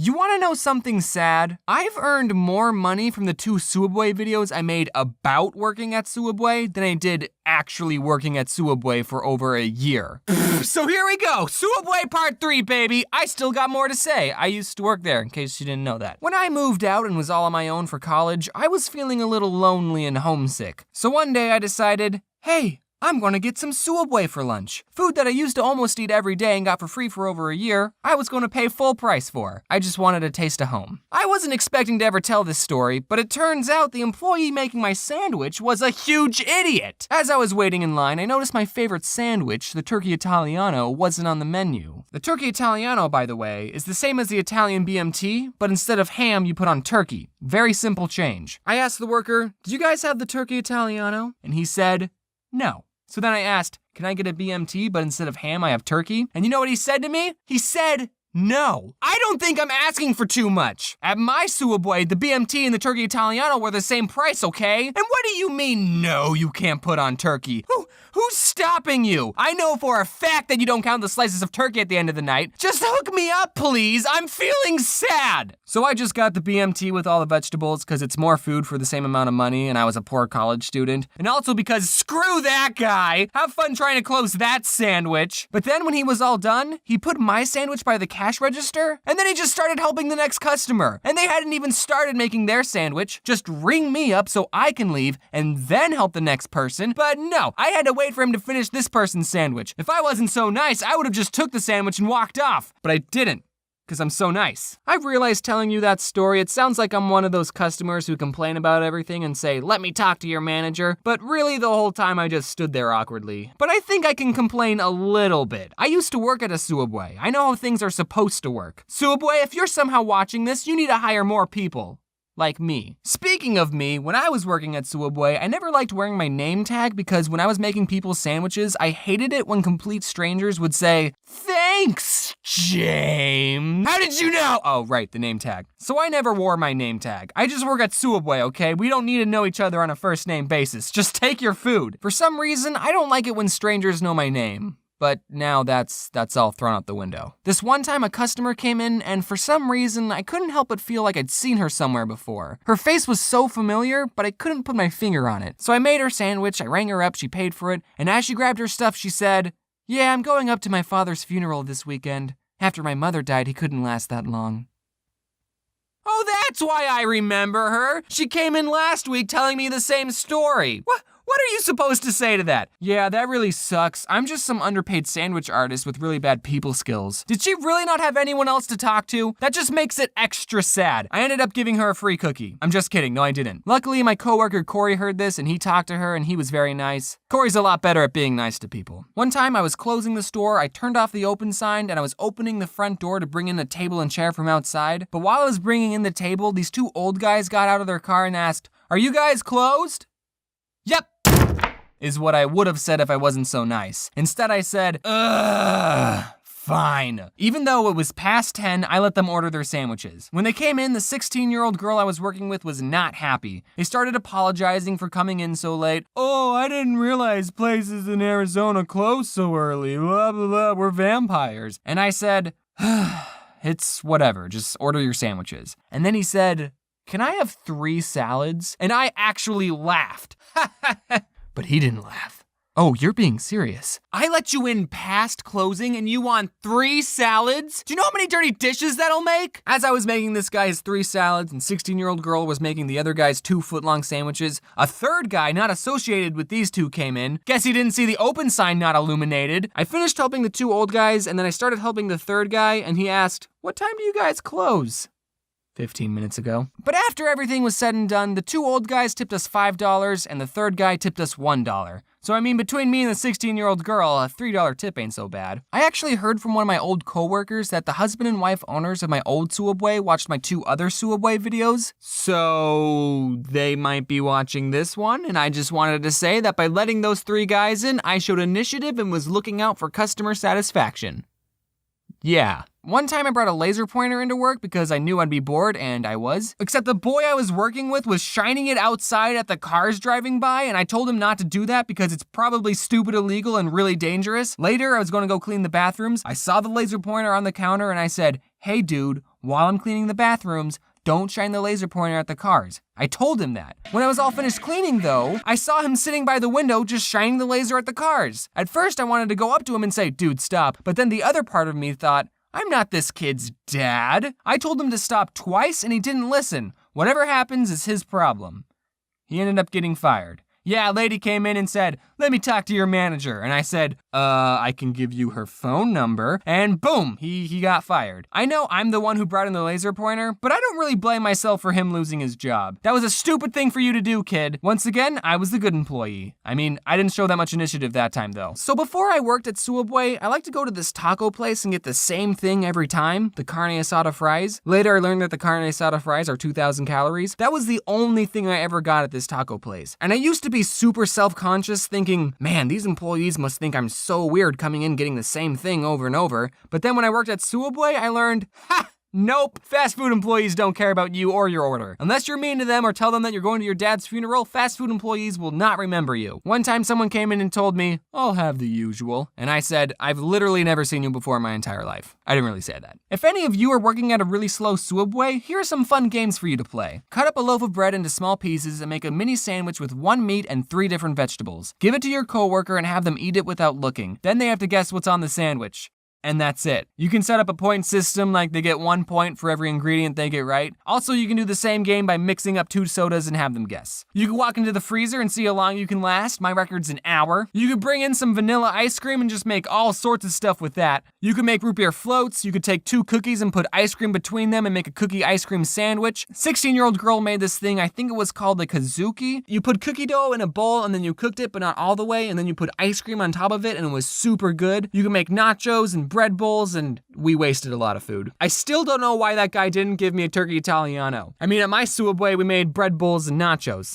You wanna know something sad? I've earned more money from the 2 Sooubway videos I made about working at Sooubway than I did actually working at Sooubway for over a year. So here we go, Sooubway part 3, baby. I still got more to say. I used to work there, in case you didn't know that. When I moved out and was all on my own for college, I was feeling a little lonely and homesick. So one day I decided, hey, I'm gonna get some Sooubway for lunch. Food that I used to almost eat every day and got for free for over a year, I was gonna pay full price for. I just wanted a taste of home. I wasn't expecting to ever tell this story, but it turns out the employee making my sandwich was a huge idiot. As I was waiting in line, I noticed my favorite sandwich, the turkey Italiano, wasn't on the menu. The turkey Italiano, by the way, is the same as the Italian BMT, but instead of ham, you put on turkey. Very simple change. I asked the worker, do you guys have the turkey Italiano? And he said, no. So then I asked, can I get a BMT, but instead of ham, I have turkey? And you know what he said to me? He said, no. I don't think I'm asking for too much. At my Sooubway, the BMT and the turkey Italiano were the same price, okay? And what do you mean, no, you can't put on turkey? Who's stopping you? I know for a fact that you don't count the slices of turkey at the end of the night. Just hook me up, please. I'm feeling sad. So I just got the BMT with all the vegetables because it's more food for the same amount of money and I was a poor college student. And also because screw that guy. Have fun trying to close that sandwich. But then when he was all done, he put my sandwich by the cash register and then he just started helping the next customer. And they hadn't even started making their sandwich. Just ring me up so I can leave and then help the next person. But no, I had to wait for him to finish this person's sandwich. If I wasn't so nice, I would have just took the sandwich and walked off. But I didn't, because I'm so nice. I've realized telling you that story, it sounds like I'm one of those customers who complain about everything and say, let me talk to your manager. But really the whole time I just stood there awkwardly. But I think I can complain a little bit. I used to work at a Sooubway. I know how things are supposed to work. Sooubway, if you're somehow watching this, you need to hire more people. Like me. Speaking of me, when I was working at Sooubway, I never liked wearing my name tag because when I was making people's sandwiches, I hated it when complete strangers would say, thanks, James. How did you know? Oh, right, the name tag. So I never wore my name tag. I just work at Sooubway, okay? We don't need to know each other on a first name basis. Just take your food. For some reason, I don't like it when strangers know my name. But now that's all thrown out the window. This one time a customer came in and for some reason I couldn't help but feel like I'd seen her somewhere before. Her face was so familiar, but I couldn't put my finger on it. So I made her sandwich, I rang her up, she paid for it, and as she grabbed her stuff she said, yeah, I'm going up to my father's funeral this weekend. After my mother died, he couldn't last that long. Oh, that's why I remember her. She came in last week telling me the same story. What are you supposed to say to that? Yeah, that really sucks. I'm just some underpaid sandwich artist with really bad people skills. Did she really not have anyone else to talk to? That just makes it extra sad. I ended up giving her a free cookie. I'm just kidding, no I didn't. Luckily, my coworker Corey heard this and he talked to her and he was very nice. Corey's a lot better at being nice to people. One time I was closing the store, I turned off the open sign and I was opening the front door to bring in a table and chair from outside. But while I was bringing in the table, these 2 old guys got out of their car and asked, are you guys closed? Yep. Is what I would have said if I wasn't so nice. Instead I said, fine. Even though it was past 10, I let them order their sandwiches. When they came in, the 16-year-old girl I was working with was not happy. They started apologizing for coming in so late. Oh, I didn't realize places in Arizona close so early. Blah, blah, blah, we're vampires. And I said, it's whatever, just order your sandwiches. And then he said, can I have 3 salads? And I actually laughed. But he didn't laugh. Oh, you're being serious. I let you in past closing and you want 3 salads? Do you know how many dirty dishes that'll make? As I was making this guy's 3 salads and 16-year-old girl was making the other guy's 2-foot-long sandwiches, a third guy not associated with these 2 came in. Guess he didn't see the open sign not illuminated. I finished helping the 2 old guys and then I started helping the third guy and he asked, what time do you guys close? 15 minutes ago. But after everything was said and done, the 2 old guys tipped us $5 and the third guy tipped us $1. So I mean, between me and the 16-year-old girl, a $3 tip ain't so bad. I actually heard from one of my old coworkers that the husband and wife owners of my old Sooubway watched my 2 other Sooubway videos. So they might be watching this one, and I just wanted to say that by letting those 3 guys in, I showed initiative and was looking out for customer satisfaction. Yeah. One time I brought a laser pointer into work because I knew I'd be bored, and I was. Except the boy I was working with was shining it outside at the cars driving by, and I told him not to do that because it's probably stupid illegal and really dangerous. Later, I was going to go clean the bathrooms. I saw the laser pointer on the counter, and I said, hey dude, while I'm cleaning the bathrooms, don't shine the laser pointer at the cars. I told him that. When I was all finished cleaning though, I saw him sitting by the window just shining the laser at the cars. At first I wanted to go up to him and say, dude, stop. But then the other part of me thought, I'm not this kid's dad. I told him to stop twice and he didn't listen. Whatever happens is his problem. He ended up getting fired. Yeah, a lady came in and said, let me talk to your manager. And I said, I can give you her phone number. And boom, he got fired. I know I'm the one who brought in the laser pointer, but I don't really blame myself for him losing his job. That was a stupid thing for you to do, kid. Once again, I was the good employee. I mean, I didn't show that much initiative that time though. So before I worked at Sooubway, I like to go to this taco place and get the same thing every time, the carne asada fries. Later I learned that the carne asada fries are 2,000 calories. That was the only thing I ever got at this taco place. And I used to be super self-conscious thinking, man, these employees must think I'm so weird coming in getting the same thing over and over. But then when I worked at Sooubway, I learned, nope, fast food employees don't care about you or your order. Unless you're mean to them or tell them that you're going to your dad's funeral, fast food employees will not remember you. One time someone came in and told me, I'll have the usual. And I said, I've literally never seen you before in my entire life. I didn't really say that. If any of you are working at a really slow Sooubway, here are some fun games for you to play. Cut up a loaf of bread into small pieces and make a mini sandwich with 1 meat and 3 different vegetables. Give it to your coworker and have them eat it without looking. Then they have to guess what's on the sandwich. And that's it. You can set up a point system like they get 1 point for every ingredient they get right. Also, you can do the same game by mixing up 2 sodas and have them guess. You can walk into the freezer and see how long you can last. My record's an hour. You could bring in some vanilla ice cream and just make all sorts of stuff with that. You could make root beer floats. You could take 2 cookies and put ice cream between them and make a cookie ice cream sandwich. 16-year-old girl made this thing, I think it was called the Kazuki. You put cookie dough in a bowl and then you cooked it, but not all the way, and then you put ice cream on top of it and it was super good. You can make nachos and bread bowls, and we wasted a lot of food. I still don't know why that guy didn't give me a turkey Italiano. I mean, at my Sooubway, we made bread bowls and nachos.